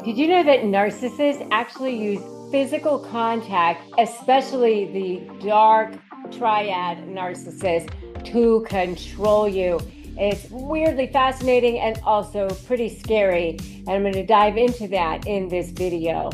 Did you know that narcissists actually use physical contact, especially the dark triad narcissist, to control you? It's weirdly fascinating and also pretty scary. And I'm going to dive into that in this video.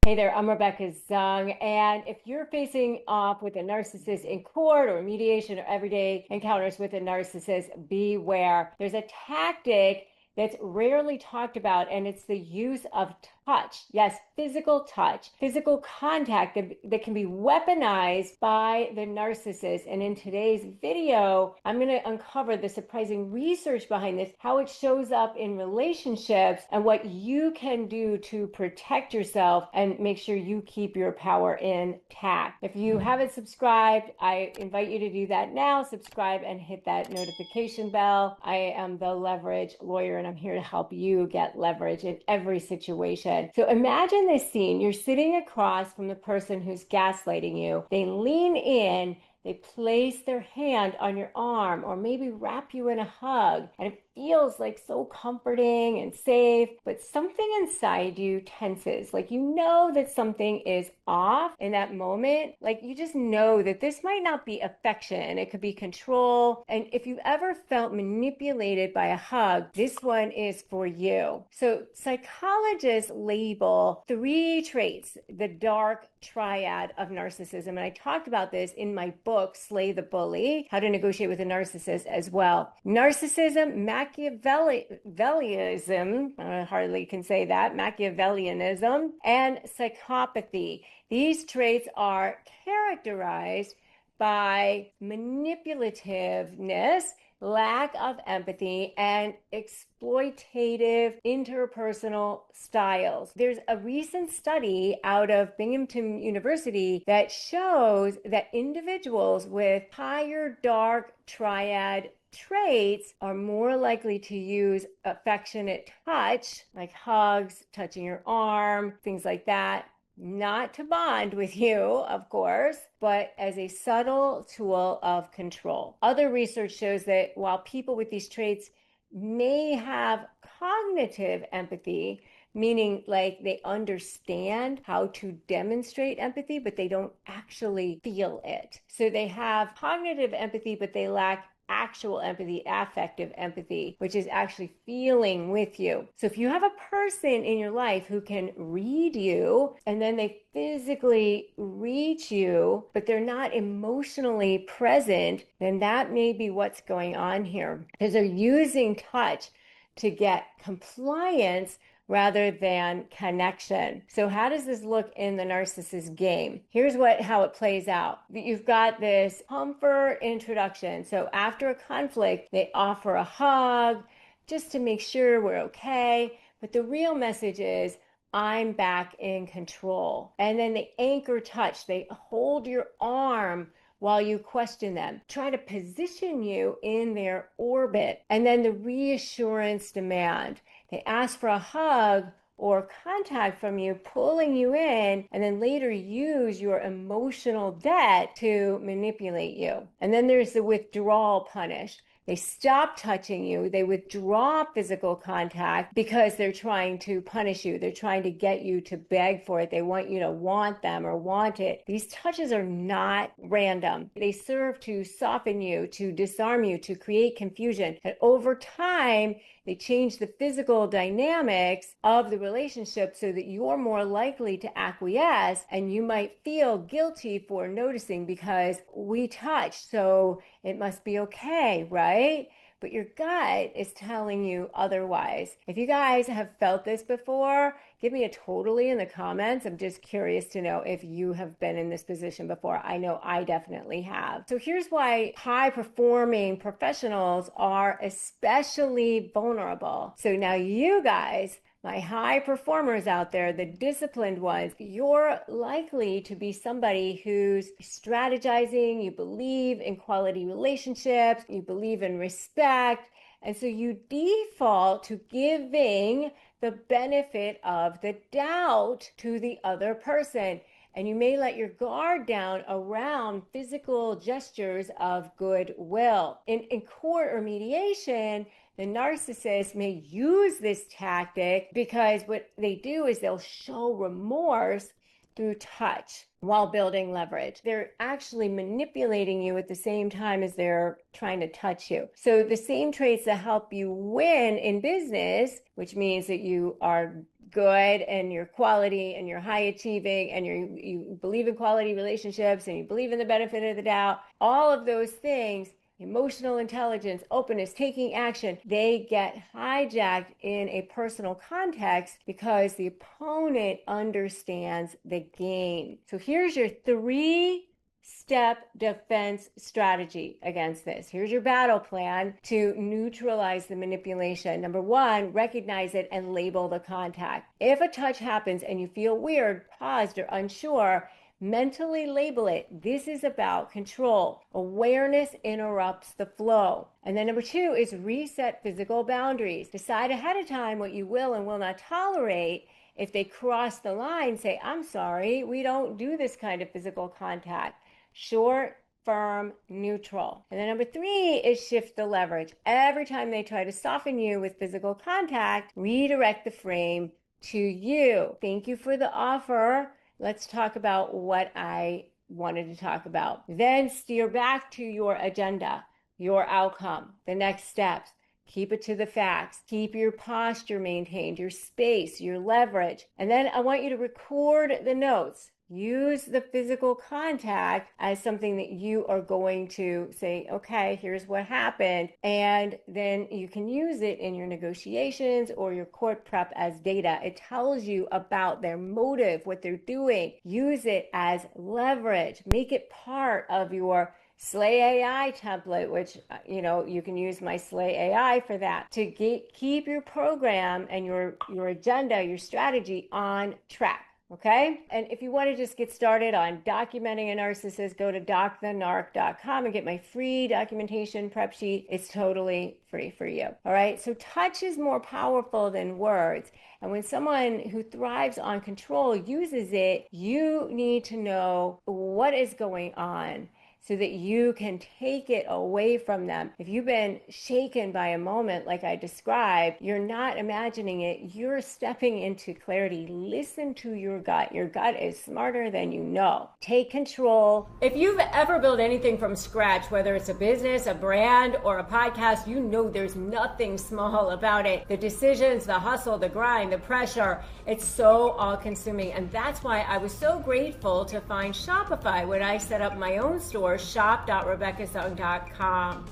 Hey there, I'm Rebecca Zung, and if you're facing off with a narcissist in court or mediation or everyday encounters with a narcissist, beware. There's a tactic that's rarely talked about, and it's the use of touch. Yes, physical touch, physical contact that can be weaponized by the narcissist. And in today's video, I'm going to uncover the surprising research behind this, how it shows up in relationships, and what you can do to protect yourself and make sure you keep your power intact. If you haven't subscribed, I invite you to do that now. Subscribe and hit that notification bell. I am the leverage lawyer, and I'm here to help you get leverage in every situation. So imagine this scene. You're sitting across from the person who's gaslighting you. They lean in, they place their hand on your arm or maybe wrap you in a hug, and it feels like so comforting and safe, but something inside you tenses. Like you know that something is off in that moment. Like you just know that this might not be affection. It could be control. And if you've ever felt manipulated by a hug, this one is for you. So psychologists label 3 traits, the dark triad of narcissism. And I talked about this in my book, Slay the Bully, How to Negotiate with a Narcissist as well. Narcissism, Machiavellianism, I hardly can say that, Machiavellianism, and psychopathy. These traits are characterized by manipulativeness, lack of empathy, and exploitative interpersonal styles. There's a recent study out of Binghamton University that shows that individuals with higher dark triad traits are more likely to use affectionate touch, like hugs, touching your arm, things like that, not to bond with you, of course, but as a subtle tool of control. Other research shows that while people with these traits may have cognitive empathy, meaning like they understand how to demonstrate empathy, but they don't actually feel it. So they have cognitive empathy, but they lack actual empathy, affective empathy, which is actually feeling with you. So if you have a person in your life who can read you and then they physically reach you, but they're not emotionally present, then that may be what's going on here, because they're using touch to get compliance rather than connection. So how does this look in the narcissist game? Here's how it plays out. You've got this comfort introduction. So after a conflict, they offer a hug just to make sure we're okay. But the real message is, I'm back in control. And then they anchor touch. They hold your arm while you question them, try to position you in their orbit. And then the reassurance demand. They ask for a hug or contact from you, pulling you in, and then later use your emotional debt to manipulate you. And then there's the withdrawal punish. They stop touching you. They withdraw physical contact because they're trying to punish you. They're trying to get you to beg for it. They want you to want them or want it. These touches are not random. They serve to soften you, to disarm you, to create confusion. And over time, they change the physical dynamics of the relationship so that you're more likely to acquiesce, and you might feel guilty for noticing because we touched, so it must be okay, right? But your gut is telling you otherwise. If you guys have felt this before, give me a totally in the comments. I'm just curious to know if you have been in this position before. I know I definitely have. So here's why high-performing professionals are especially vulnerable. So now you guys, my high performers out there, the disciplined ones, you're likely to be somebody who's strategizing, you believe in quality relationships, you believe in respect, and so you default to giving the benefit of the doubt to the other person. and you may let your guard down around physical gestures of goodwill. In court or mediation, the narcissist may use this tactic because what they do is they'll show remorse through touch while building leverage. They're actually manipulating you at the same time as they're trying to touch you. So the same traits that help you win in business, which means that you are good and you're quality and you're high achieving and you believe in quality relationships and you believe in the benefit of the doubt, all of those things, emotional intelligence, openness, taking action, they get hijacked in a personal context because the opponent understands the game. So here's your 3-step defense strategy against this. Here's your battle plan to neutralize the manipulation. Number 1, recognize it and label the contact. If a touch happens and you feel weird, paused, or unsure, mentally label it. This is about control. Awareness interrupts the flow. And then number 2 is reset physical boundaries. Decide ahead of time what you will and will not tolerate. If they cross the line, say, I'm sorry, we don't do this kind of physical contact. Short, firm, neutral. And then number 3 is shift the leverage. Every time they try to soften you with physical contact, redirect the frame to you. Thank you for the offer. Let's talk about what I wanted to talk about. Then steer back to your agenda, your outcome, the next steps. Keep it to the facts. Keep your posture maintained, your space, your leverage. And then I want you to record the notes. Use the physical contact as something that you are going to say, okay, here's what happened. And then you can use it in your negotiations or your court prep as data. It tells you about their motive, what they're doing. Use it as leverage. Make it part of your Slay AI template, which, you can use my Slay AI for that, to keep your program and your agenda, your strategy on track. Okay? And if you want to just get started on documenting a narcissist, go to docthenarc.com and get my free documentation prep sheet. It's totally free for you. All right? So touch is more powerful than words. And when someone who thrives on control uses it, you need to know what is going on so that you can take it away from them. If you've been shaken by a moment like I described, you're not imagining it, you're stepping into clarity. Listen to your gut. Your gut is smarter than you know. Take control. If you've ever built anything from scratch, whether it's a business, a brand, or a podcast, you know there's nothing small about it. The decisions, the hustle, the grind, the pressure, it's so all-consuming. And that's why I was so grateful to find Shopify when I set up my own store, shop.rebeccazung.com.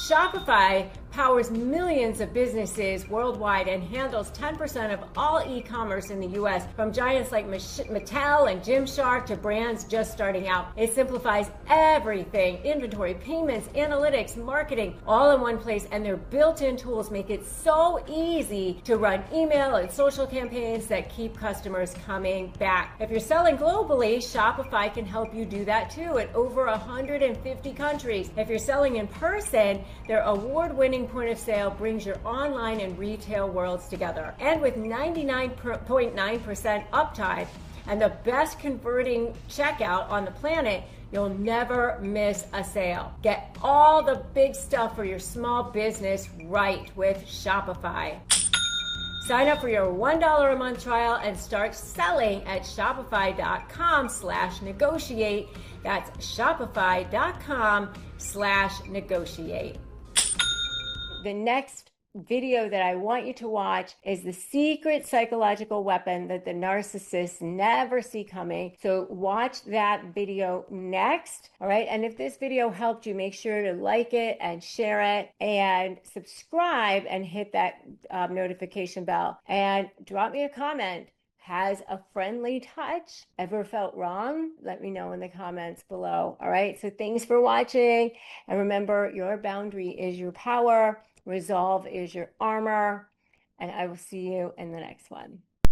Shopify powers millions of businesses worldwide and handles 10% of all e-commerce in the US, from giants like Mattel and Gymshark to brands just starting out. It simplifies everything: inventory, payments, analytics, marketing, all in one place, and their built-in tools make it so easy to run email and social campaigns that keep customers coming back. If you're selling globally, Shopify can help you do that too in over 150 countries. If you're selling in person, their award-winning point of sale brings your online and retail worlds together. And with 99.9% uptime and the best converting checkout on the planet, you'll never miss a sale. Get all the big stuff for your small business right with Shopify. Sign up for your $1 a month trial and start selling at shopify.com/negotiate. That's shopify.com/negotiate. The next video that I want you to watch is the secret psychological weapon that the narcissists never see coming. So watch that video next. All right. And if this video helped you, make sure to like it and share it and subscribe and hit that notification bell and drop me a comment. Has a friendly touch ever felt wrong? Let me know in the comments below. All right. So thanks for watching. And remember, your boundary is your power. Resolve is your armor. And I will see you in the next one.